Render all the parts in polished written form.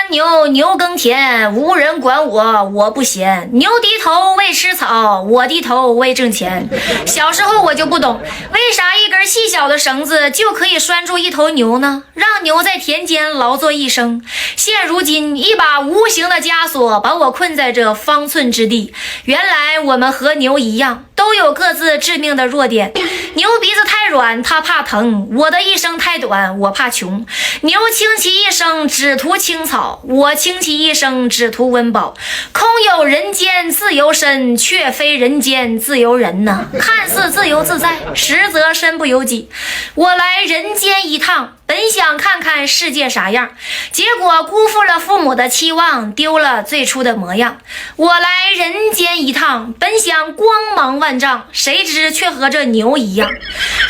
牛，牛耕田，无人管我，我不闲。牛低头为吃草，我低头为挣钱。小时候我就不懂，为啥一根细小的绳子就可以拴住一头牛呢？让牛在田间劳作一生。现如今，一把无形的枷锁把我困在这方寸之地。原来我们和牛一样，都有各自致命的弱点。牛鼻子太软，它怕疼；我的一生太短，我怕穷。牛倾其一生只图青草，我倾其一生只图温饱。空有人间自由身，却非人间自由人呐。看似自由自在，实则身不由己。我来人间一趟，本想看看世界啥样，结果辜负了父母的期望，丢了最初的模样。我来人间一趟，本想光芒万丈，谁知却和这牛一样。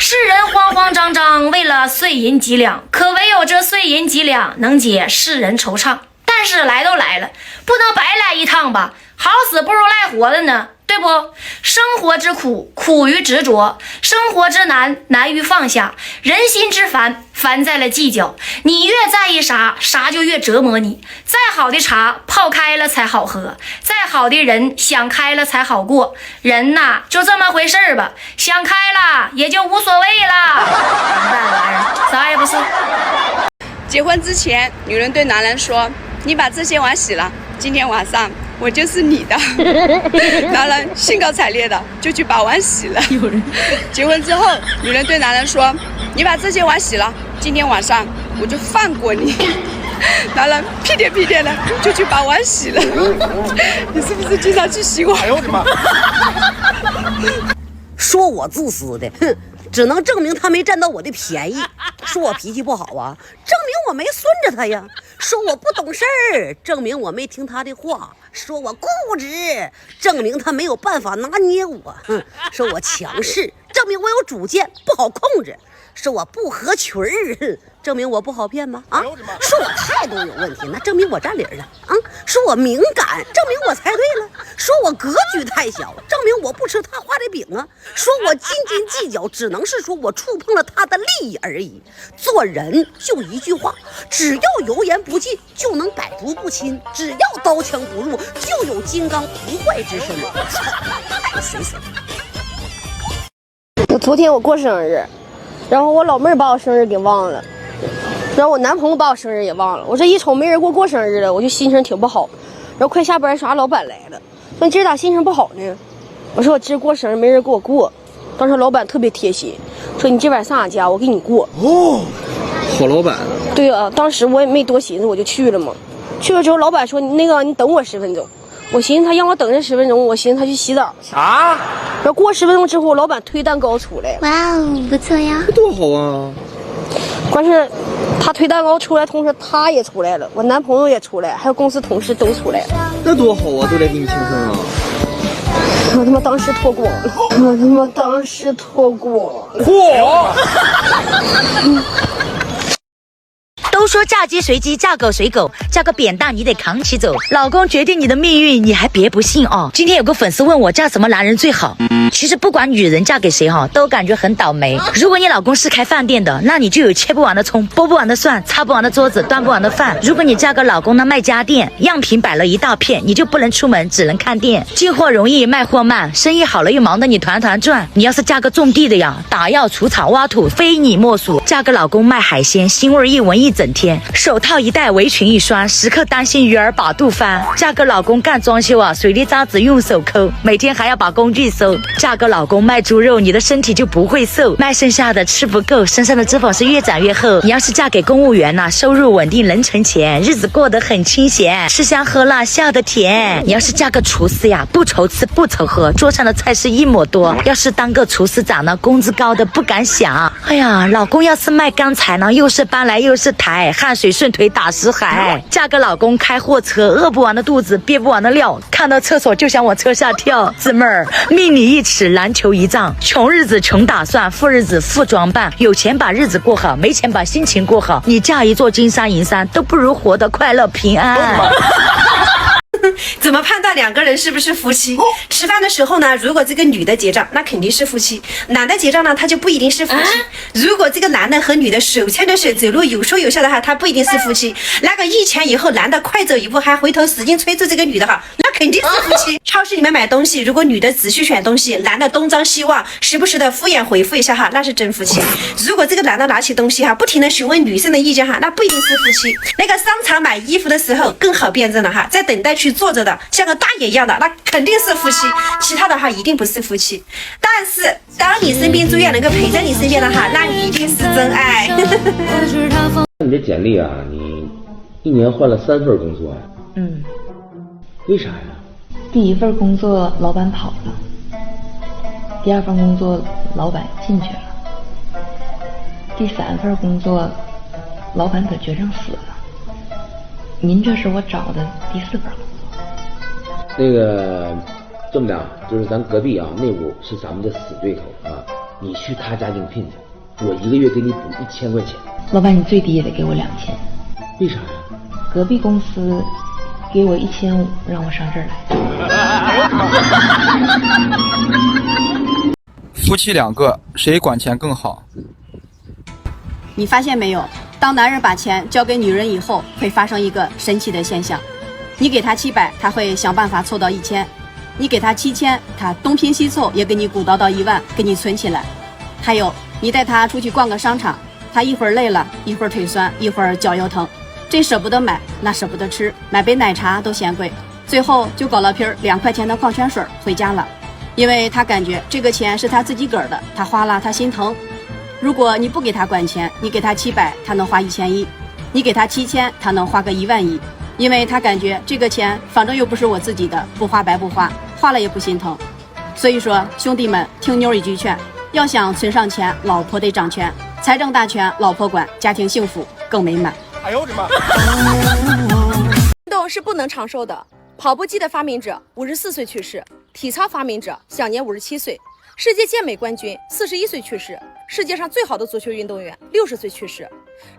世人慌慌张张，为了碎银几两，可唯有这碎银几两能解世人惆怅。但是来都来了，不能白来一趟吧，好死不如赖活的呢，对不？生活之苦，苦于执着；生活之难，难于放下；人心之烦，烦在了计较。你越在意啥，啥就越折磨你。再好的茶，泡开了才好喝；再好的人，想开了才好过。人呐，就这么回事儿吧，想开了也就无所谓了。完蛋了，玩意儿，啥也不是。结婚之前，女人对男人说：“你把这些碗洗了，今天晚上我就是你的。”男人兴高采烈的就去把碗洗了。结婚之后，女人对男人说：“你把这些碗洗了，今天晚上我就放过你。”男人屁颠屁颠的就去把碗洗了。你是不是经常去洗碗？哎呦我的妈！说我自私的，哼，只能证明他没占到我的便宜。说我脾气不好啊，证明我没顺着他呀。说我不懂事儿，证明我没听他的话。说我固执，证明他没有办法拿捏我。说我强势，证明我有主见，不好控制。说我不合群儿，证明我不好骗吗？啊，说我态度有问题，那证明我占理了。啊，说我敏感，证明我猜对了。说我格局太小，证明我不吃他画的饼啊。说我斤斤计较，只能是说我触碰了他的利益而已。做人就一句话，只要油盐不进，就能百毒不侵；只要刀枪不入，就有金刚不坏之身。操，太神神了！昨天我过生日。然后我老妹儿把我生日给忘了，然后我男朋友把我生日也忘了。我这一瞅没人过生日了，我就心情挺不好。然后快下班，啥老板来了，说你今儿咋心情不好呢？我说我今儿过生日没人给我过。当时老板特别贴心，说你今晚上俺家，我给你过。哦，好老板。对啊，当时我也没多寻思，我就去了嘛。去了之后，老板说你等我10分钟。我寻思他让我等这10分钟，我寻思他去洗澡去啊。然后过10分钟之后，老板推蛋糕出来。哇哦，不错呀！多好啊！关键是他推蛋糕出来，同时他也出来了，我男朋友也出来，还有公司同事都出来了。那多好啊，都来给你庆生啊！我他妈当时脱光了，我他妈当时脱光了。嚯！都说嫁鸡随鸡，嫁狗随狗，嫁个扁担你得扛起走。老公决定你的命运，你还别不信哦。今天有个粉丝问我嫁什么男人最好，其实不管女人嫁给谁都感觉很倒霉。如果你老公是开饭店的，那你就有切不完的葱，剥不完的蒜，擦不完的桌子，端不完的饭。如果你嫁个老公卖家电，样品摆了一大片，你就不能出门，只能看店。进货容易卖货慢，生意好了又忙得你团团转。你要是嫁个种地的呀，打药除草挖土非你莫属。嫁个老公卖海鲜，腥味一闻一整天，手套一戴围裙一拴，时刻担心鱼儿把肚翻。嫁个老公干装修啊，水泥渣子用手抠，每天还要把工具收。嫁个老公卖猪肉，你的身体就不会瘦，卖剩下的吃不够，身上的脂肪是越长越厚。你要是嫁给公务员收入稳定能存钱，日子过得很清闲，吃香喝辣笑得甜。你要是嫁个厨师呀，不愁吃不愁喝，桌上的菜是一抹多。要是当个厨师长工资高的不敢想。哎呀，老公要是卖钢材又是搬来又是抬，汗水顺腿打死海。嫁个老公开货车，饿不完的肚子憋不完的料，看到厕所就想往车下跳。姊妹儿，命里一尺篮球一丈，穷日子穷打算，富日子富装扮，有钱把日子过好，没钱把心情过好。你嫁一座金山银山都不如活得快乐平安。怎么判断两个人是不是夫妻？吃饭的时候呢，如果这个女的结账，那肯定是夫妻；男的结账呢，他就不一定是夫妻。如果这个男的和女的手牵着手走路有说有笑的话，他不一定是夫妻。那个一前一后，男的快走一步还回头使劲催促这个女的哈，那肯定是夫妻。超市里面买东西，如果女的仔细选东西，男的东张西望，时不时的敷衍回复一下哈，那是真夫妻。如果这个男的拿起东西哈，不停的询问女生的意见哈，那不一定是夫妻。那个商场买衣服的时候更好辨认了哈，在等待区坐着的像个大爷一样的，那肯定是夫妻。其他的哈一定不是夫妻。但是当你生病住院能够陪在你身边的哈，那你一定是真爱。你的简历啊，你1年换了3份工作呀？为啥呀？第一份工作老板跑了，第2份工作老板进去了，第3份工作老板得绝症死了。您这是我找的第4份工作。那个这么的，就是咱隔壁啊，那屋是咱们的死对头啊，你去他家应聘去，我1个月给你补1000块钱。老板，你最低也得给我2000。为啥呀？隔壁公司给我1500，让我上这儿来。夫妻2个，谁管钱更好？你发现没有？当男人把钱交给女人以后，会发生一个神奇的现象：你给他700，他会想办法凑到1000；你给他7000，他东拼西凑也给你鼓捣到1万，给你存起来。还有，你带他出去逛个商场，他一会儿累了，一会儿腿酸，一会儿脚腰疼，这舍不得买，那舍不得吃，买杯奶茶都嫌贵，最后就搞了瓶2块钱的矿泉水回家了。因为他感觉这个钱是他自己个儿的，他花了他心疼。如果你不给他管钱，你给他700，他能花1100；你给他7000，他能花个11000。因为他感觉这个钱反正又不是我自己的，不花白不花，花了也不心疼。所以说，兄弟们，听妞一句劝，要想存上钱，老婆得掌权，财政大权老婆管，家庭幸福更美满。哎呦我的妈！运动是不能长寿的。跑步机的发明者54岁去世，体操发明者享年57岁，世界健美冠军41岁去世，世界上最好的足球运动员60岁去世。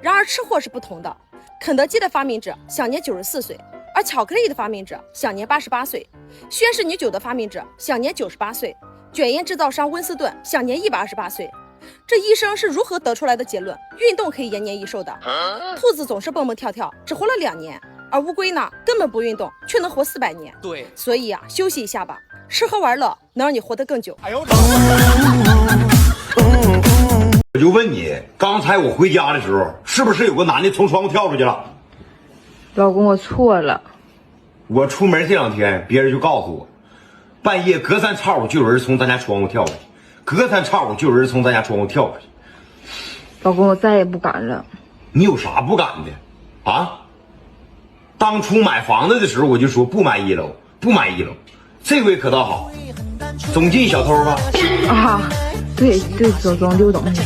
然而吃货是不同的，肯德基的发明者享年94岁，而巧克力的发明者享年88岁，轩氏女酒的发明者享年98岁，卷烟制造商温斯顿享年128岁。这医生是如何得出来的结论？运动可以延年益寿的。兔子总是蹦蹦跳跳，只活了2年，而乌龟呢，根本不运动，却能活400年。对，所以啊，休息一下吧，吃喝玩乐能让你活得更久。哎呦我的妈！我就问你，刚才我回家的时候，是不是有个男的从窗户跳出去了？老公，我错了。我出门这2天，别人就告诉我，半夜隔三差五就有人从咱家窗户跳出去，隔三差五就有人从咱家窗户跳出去。老公，我再也不敢了。你有啥不敢的？啊？当初买房子的时候我就说不买1楼，不买1楼，这回可倒好，总进小偷吧？啊，对，总溜东西。